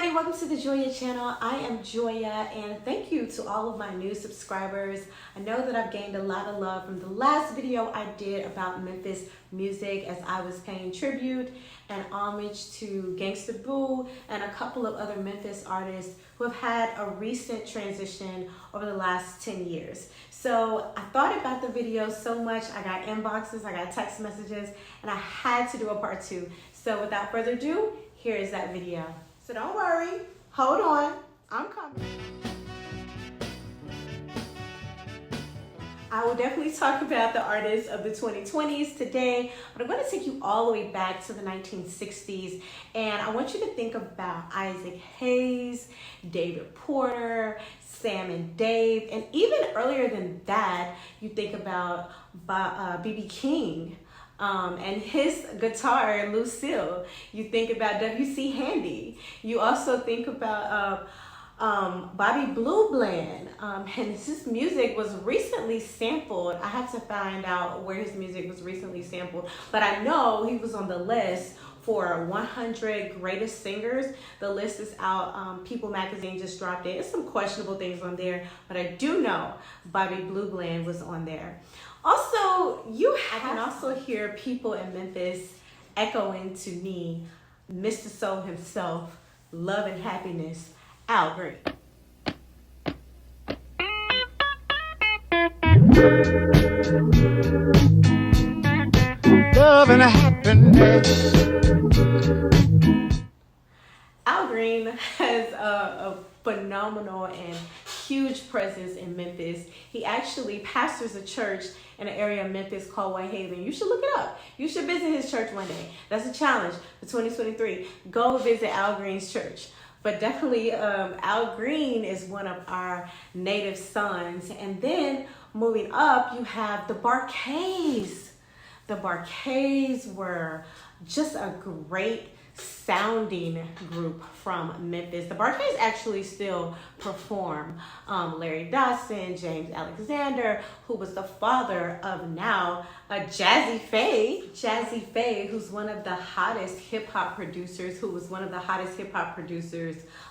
everybody, welcome to the Joya channel. I am Joya and thank you to all of my new subscribers. I know that I've gained a lot of love from the last video I did about Memphis music as I was paying tribute and homage to Gangsta Boo and a couple of other Memphis artists who have had a recent transition over the last 10 years. So I thought about the video so much. I got inboxes, I got text messages, and I had to do a part 2. So without further ado, here is that video. So don't worry, hold on, I'm coming. I will definitely talk about the artists of the 2020s today, but I'm going to take you all the way back to the 1960s, and I want you to think about Isaac Hayes, David Porter, Sam and Dave, and even earlier than that, you think about B.B. King. And his guitar, Lucille. You think about W.C. Handy. You also think about Bobby Blue Bland. And his music was recently sampled. I have to find out where his music was recently sampled, but I know he was on the list for 100 greatest singers. The list is out. People magazine just dropped it. There's some questionable things on there, but I do know Bobby Blue Bland was on there. Also, I can also hear people in Memphis echoing to me, Mr. Soul himself, Love and Happiness, Al Green. Love and happiness. Al Green has a phenomenal and huge presence in Memphis. He actually pastors a church in an area of Memphis called Whitehaven. You should look it up. You should visit his church one day. That's a challenge for 2023. Go visit Al Green's church. But definitely Al Green is one of our native sons. And then moving up, you have the Bar-Kays. The Bar-Kays were just a great sounding group from Memphis. The Bar-Kays actually still perform. Larry Dawson, James Alexander, who was the father of now Jazzy Faye, who's one of the hottest hip-hop producers,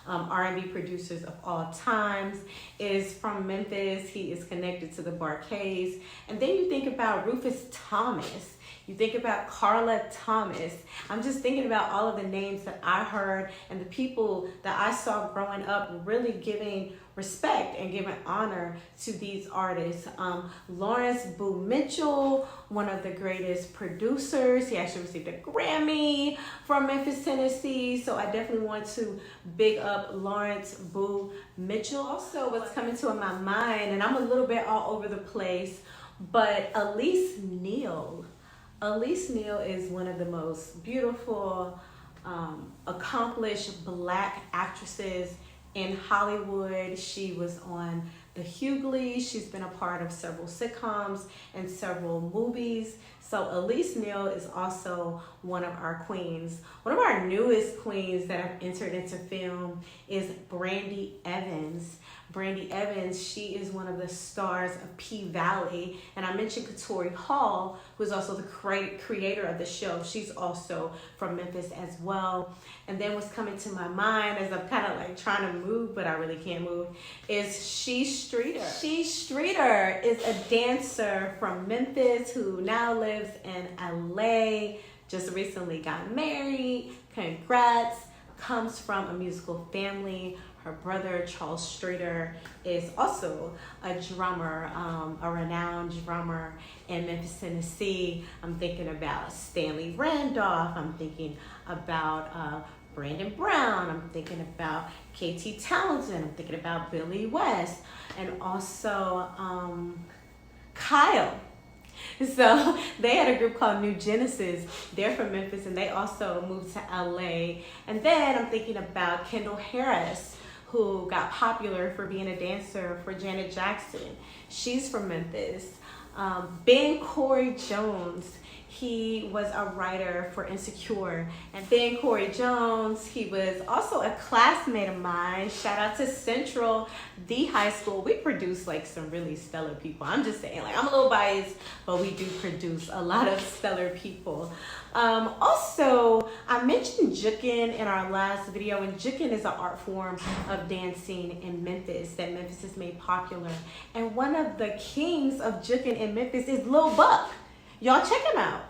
R&B producers of all times, is from Memphis. He is connected to the Bar-Kays. And then you think about Rufus Thomas. You think about Carla Thomas. I'm just thinking about all of the names that I heard and the people that I saw growing up really giving respect and giving honor to these artists. Lawrence Boo Mitchell, one of the greatest producers. He actually received a Grammy from Memphis, Tennessee. So I definitely want to big up Lawrence Boo Mitchell. Also, what's coming to my mind, and I'm a little bit all over the place, but Elise Neal. Elise Neal is one of the most beautiful, accomplished Black actresses in Hollywood. She was on the Hughleys. She's been a part of several sitcoms and several movies. So Elise Neal is also one of our queens. One of our newest queens that have entered into film is Brandy Evans. Brandy Evans, she is one of the stars of P-Valley. And I mentioned Katori Hall, who is also the creator of the show. She's also from Memphis as well. And then what's coming to my mind as I'm kind of like trying to move, but I really can't move, is She Streeter. She Streeter is a dancer from Memphis who now lives in LA, just recently got married. Congrats. Comes from a musical family. Her brother, Charles Streeter, is also a drummer, a renowned drummer in Memphis, Tennessee. I'm thinking about Stanley Randolph. I'm thinking about Brandon Brown. I'm thinking about KT Townsend. I'm thinking about Billy West. And also Kyle. So they had a group called New Genesis. They're from Memphis and they also moved to LA. And then I'm thinking about Kendall Harris, who got popular for being a dancer for Janet Jackson. She's from Memphis. Ben Corey Jones, he was a writer for Insecure. And Ben Corey Jones, he was also a classmate of mine. Shout out to Central, the high school. We produce like some really stellar people. I'm just saying, like, I'm a little biased, but we do produce a lot of stellar people. Also, I I mentioned Chicken in our last video, and Chicken is an art form of dancing in Memphis that Memphis has made popular. And one of the kings of Chicken in Memphis is Lil Buck. Y'all check him out.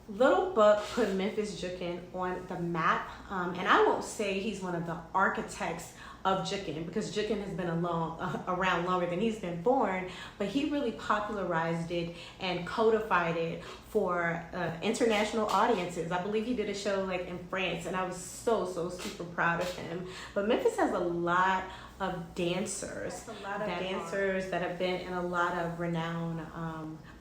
Lil Buck put Memphis Chicken on the map, and I won't say he's one of the architects of Chicken because Chicken has been around longer than he's been born, but he really popularized it and codified it for international audiences. I believe he did a show like in France, and I was so super proud of him. But Memphis has a lot of dancers, that have been in a lot of renowned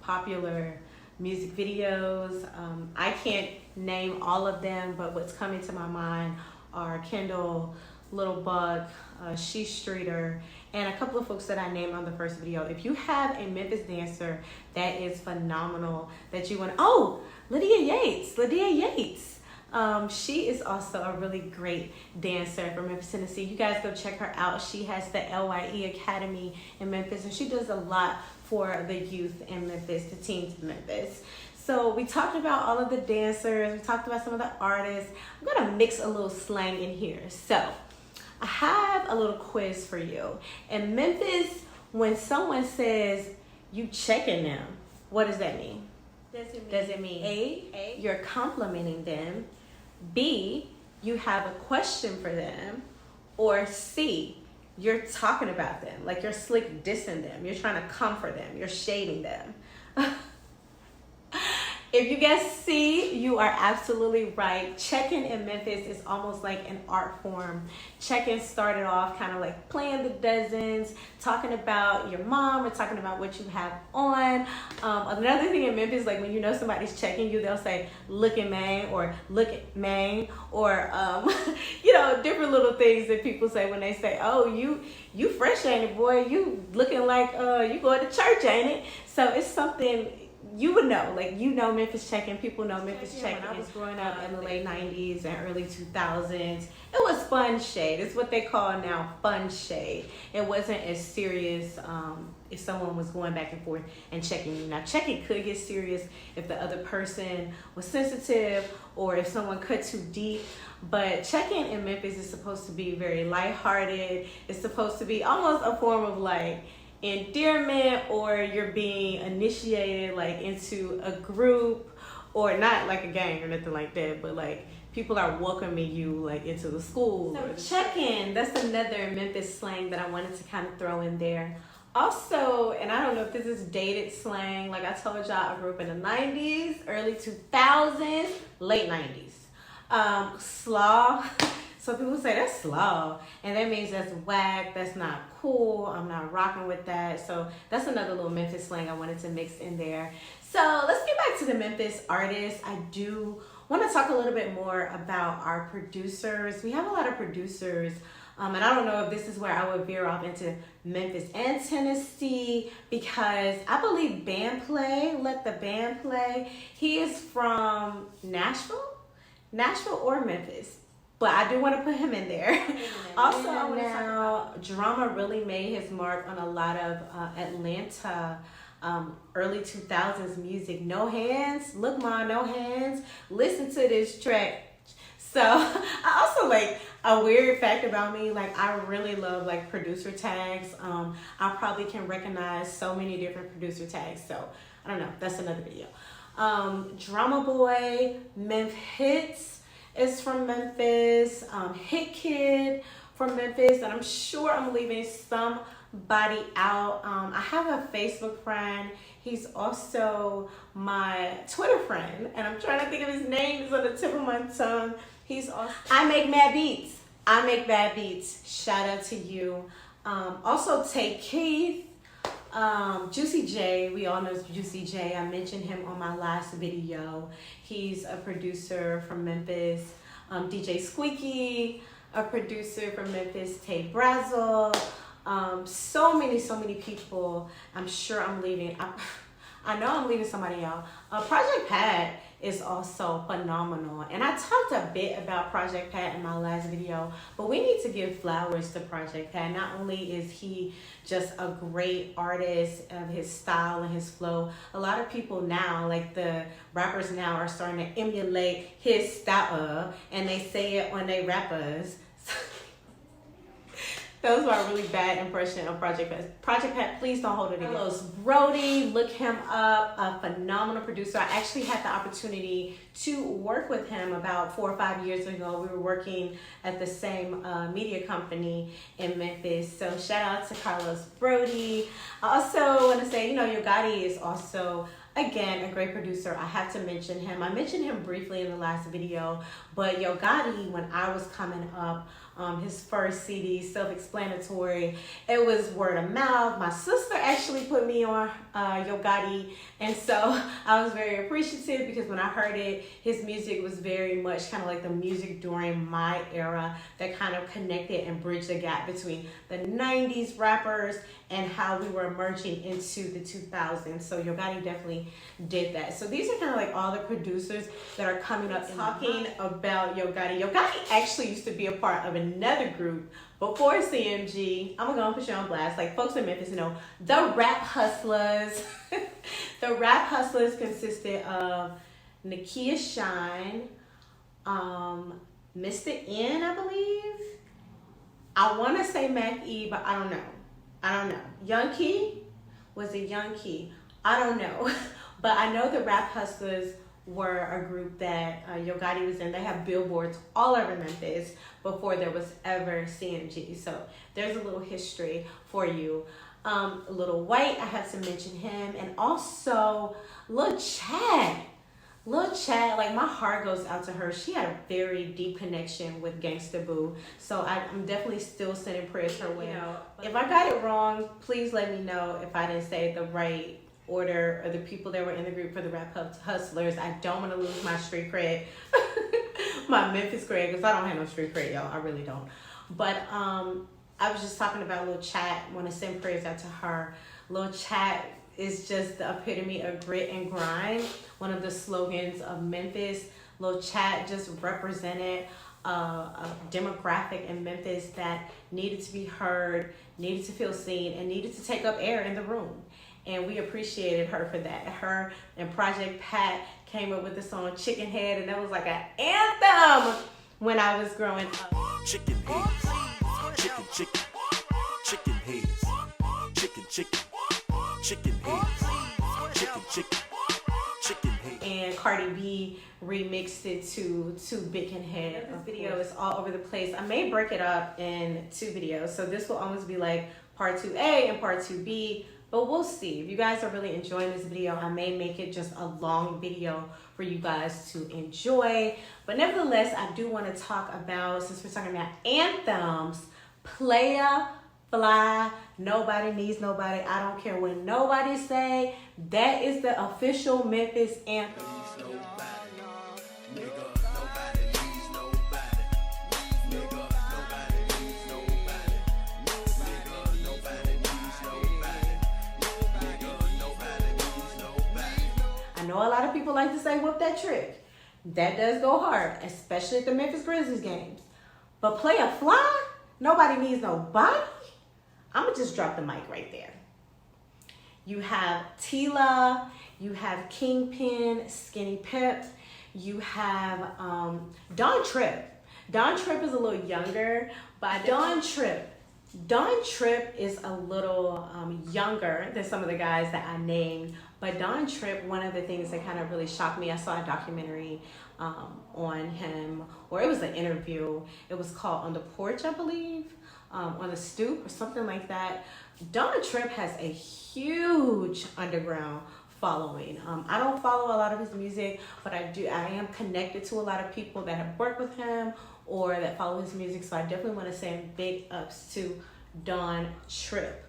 popular music videos. I can't name all of them, but what's coming to my mind are Kendall, Little Buck, She Streeter, and a couple of folks that I named on the first video. If you have a Memphis dancer that is phenomenal, that you want, Lydia Yates. She is also a really great dancer from Memphis, Tennessee. You guys go check her out. She has the LYE Academy in Memphis, and she does a lot for the youth in Memphis, the teens in Memphis. So we talked about all of the dancers. We talked about some of the artists. I'm going to mix a little slang in here. So I have a little quiz for you. In Memphis, when someone says you checking them, what does that mean? Does it mean A, you're complimenting them, B, you have a question for them, or C, you're talking about them, like you're slick dissing them, you're trying to comfort them, you're shading them? If you guys C, you are absolutely right. Check-in in Memphis is almost like an art form. Check-in started off kind of like playing the dozens, talking about your mom or talking about what you have on. Another thing in Memphis, like when you know somebody's checking you, they'll say, looking man, or look at man, or different little things that people say when they say, oh, you fresh, ain't it, boy? You looking like you going to church, ain't it? So it's something you would know, Memphis Check-in. People know Memphis Check-in. When I was growing up in the late 90s and early 2000s, it was fun shade. It's what they call now fun shade. It wasn't as serious if someone was going back and forth and checking you. Now, checking could get serious if the other person was sensitive or if someone cut too deep. But check-in in Memphis is supposed to be very lighthearted. It's supposed to be almost a form of like endearment, or you're being initiated like into a group, or not like a gang or nothing like that, but like people are welcoming you like into the school. So check-in, that's another Memphis slang that I wanted to kind of throw in there. Also, and I don't know if this is dated slang, like I told y'all, I grew up in the 90s, early 2000s, late 90s. Slaw. So people say that's slaw, and that means that's whack, that's not cool, I'm not rocking with that. So that's another little Memphis slang I wanted to mix in there. So let's get back to the Memphis artists. I do want to talk a little bit more about our producers. We have a lot of producers, and I don't know if this is where I would veer off into Memphis and Tennessee, because I believe Let the Band Play, he is from Nashville or Memphis. But I do want to put him in there. Also, now Drama really made his mark on a lot of Atlanta early 2000s music. No Hands, look ma, No Hands. Listen to this track. So I also like a weird fact about me. Like I really love like producer tags. I probably can recognize so many different producer tags. So I don't know. That's another video. Drama Boy, Memphis is from Memphis, Hit Kid from Memphis, and I'm sure I'm leaving somebody out. I have a Facebook friend. He's also my Twitter friend, and I'm trying to think of his name. It's on the tip of my tongue. He's also I Make Bad Beats. Shout out to you. Also Take Keith. Juicy J, we all know Juicy J. I mentioned him on my last video. He's a producer from Memphis. DJ Squeaky, a producer from Memphis. Tay Brazel. So many people. I'm sure I'm leaving. I know I'm leaving somebody out. Project Pat, is also phenomenal. And I talked a bit about Project Pat in my last video, but we need to give flowers to Project Pat. Not only is he just a great artist of his style and his flow, a lot of people now, like the rappers now, are starting to emulate his style, and they say it on their rappers. That was my really bad impression of Project Pat. Project Pat, please don't hold it against Carlos Brody. Look him up, a phenomenal producer. I actually had the opportunity to work with him about 4 or 5 years ago. We were working at the same media company in Memphis. So shout out to Carlos Brody. I also want to say, Yo Gotti is also, again, a great producer. I have to mention him. I mentioned him briefly in the last video, but Yo Gotti, when I was coming up, his first CD, Self-Explanatory, it was word of mouth. My sister actually put me on Yo Gotti, and so I was very appreciative because when I heard it, his music was very much kind of like the music during my era that kind of connected and bridged the gap between the 90s rappers and how we were emerging into the 2000s. So Yo Gotti definitely did that. So these are kind of like all the producers that are coming up talking about Yo Gotti. Yo Gotti actually used to be a part of another group before CMG. I'm gonna put you on blast. Like folks in Memphis know, the Rap Hustlers. The Rap Hustlers consisted of Nakia Shine, Mr. N, I believe. I want to say Mac E, but I don't know. Young Key? Was it Young Key? I don't know. But I know the Rap Hustlers were a group that Yo Gotti was in. They have billboards all over Memphis before there was ever CMG. So there's a little history for you. Little White, I have to mention him. And also Lil Chad. Lil Chad, like my heart goes out to her. She had a very deep connection with Gangsta Boo. So I'm definitely still sending prayers her way. If I got it wrong, please let me know if I didn't say the right order or the people that were in the group for the Rap Hustlers. I don't want to lose my street cred, my Memphis cred, because I don't have no street cred, y'all. I really don't. But I was just talking about Lil Chat. Want to send prayers out to her. Lil Chat is just the epitome of grit and grind. One of the slogans of Memphis. Lil Chat just represented a demographic in Memphis that needed to be heard, needed to feel seen, and needed to take up air in the room. And we appreciated her for that. Her and Project Pat came up with the song Chickenhead, and that was like an anthem when I was growing up. Chickenhead, chicken, chicken, chicken heads, chicken, chicken, chicken heads, chicken, chicken, chicken heads. And Cardi B remixed it to Chickenhead. This video is all over the place. I may break it up in 2 videos, so this will almost be like part 2A and part 2B. But we'll see. If you guys are really enjoying this video, I may make it just a long video for you guys to enjoy. But nevertheless, I do want to talk about, since we're talking about anthems, Playa Fly, Nobody Needs Nobody. I don't care what nobody say. That is the official Memphis anthem. I know a lot of people like to say, whoop that trick. That does go hard, especially at the Memphis Grizzlies games. But Playa Fly, Nobody Needs Nobody. I'm going to just drop the mic right there. You have Tila, you have Kingpin, Skinny Pep, you have Don Tripp. Don Tripp is a little younger, but Don Tripp is a little younger than some of the guys that I named. But Don Tripp, one of the things that kind of really shocked me, I saw a documentary on him, or it was an interview. It was called On the Porch, I believe, on the stoop or something like that. Don Tripp has a huge underground following. I don't follow a lot of his music, but I am connected to a lot of people that have worked with him or that follow his music. So I definitely want to send big ups to Don Tripp.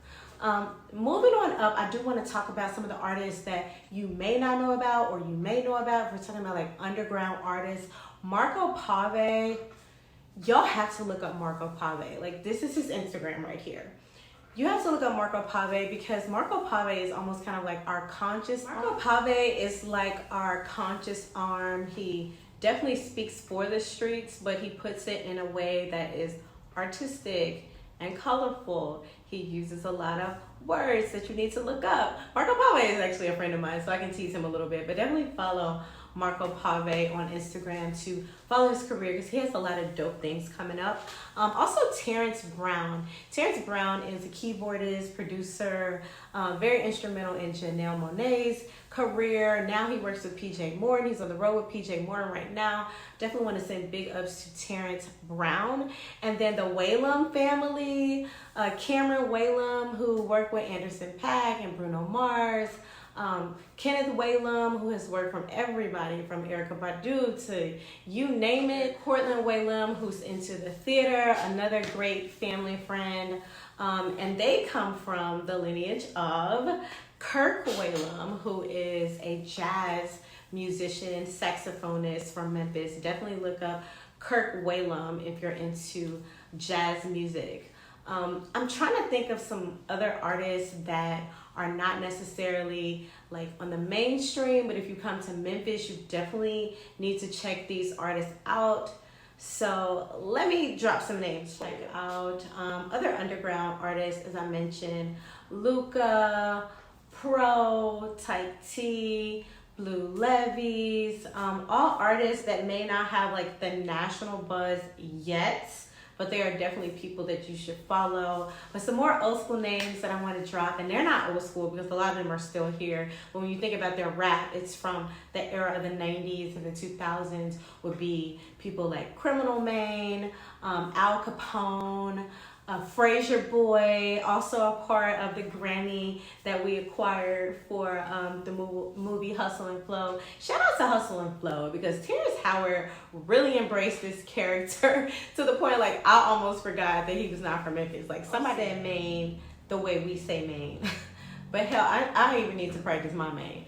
Moving on up, I do want to talk about some of the artists that you may not know about or you may know about. If we're talking about like underground artists, Marco Pave, y'all have to look up Marco Pave. Like this is his Instagram right here. You have to look up Marco Pave because Marco Pave is almost kind of like our conscious. Marco Pave is like our conscious arm. He definitely speaks for the streets, but he puts it in a way that is artistic and colorful. He uses a lot of words that you need to look up. Marco Pave is actually a friend of mine, so I can tease him a little bit, but definitely follow Marco Pave on Instagram to follow his career because he has a lot of dope things coming up. Also Terrence Brown. Terrence Brown is a keyboardist, producer, very instrumental in Janelle Monáe's career. Now he works with PJ Morton. He's on the road with PJ Morton right now. Definitely want to send big ups to Terrence Brown. And then the Whalum family, Cameron Whalum, who worked with Anderson .Paak and Bruno Mars. Kenneth Whalum, who has worked from everybody from Erykah Badu to you name it. Cortland Whalum, who's into the theater, another great family friend. And they come from the lineage of Kirk Whalum, who is a jazz musician, saxophonist from Memphis. Definitely look up Kirk Whalum if you're into jazz music. I'm trying to think of some other artists that are not necessarily like on the mainstream, but if you come to Memphis, you definitely need to check these artists out. So let me drop some names. Check out other underground artists, as I mentioned, Luca, Pro, Type T, Blue Levies, all artists that may not have like the national buzz yet, but they are definitely people that you should follow. But some more old school names that I want to drop, and they're not old school because a lot of them are still here. But when you think about their rap, it's from the era of the 90s and the 2000s, would be people like Criminal Maine, Al Capone, Fraser Boy, also a part of the Grammy that we acquired for the movie Hustle and Flow. Shout out to Hustle and Flow because Terrence Howard really embraced this character to the point like I almost forgot that he was not from Memphis. Like somebody in Maine the way we say Maine. But hell, I even need to practice my Maine.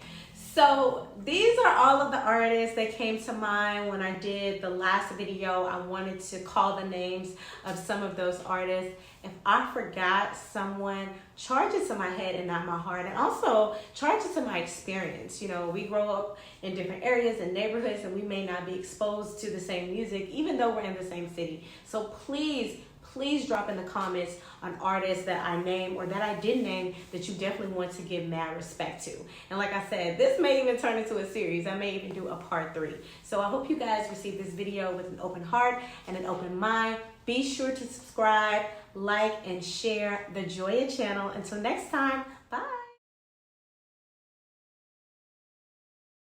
So these are all of the artists that came to mind when I did the last video. I wanted to call the names of some of those artists. If I forgot someone, charge it to my head and not my heart. And also charge it to my experience. You know, we grow up in different areas and neighborhoods and we may not be exposed to the same music, even though we're in the same city. So please drop in the comments on artists that I name or that I didn't name that you definitely want to give mad respect to. And like I said, this may even turn into a series. I may even do a part 3. So I hope you guys receive this video with an open heart and an open mind. Be sure to subscribe, like, and share the Joya channel. Until next time,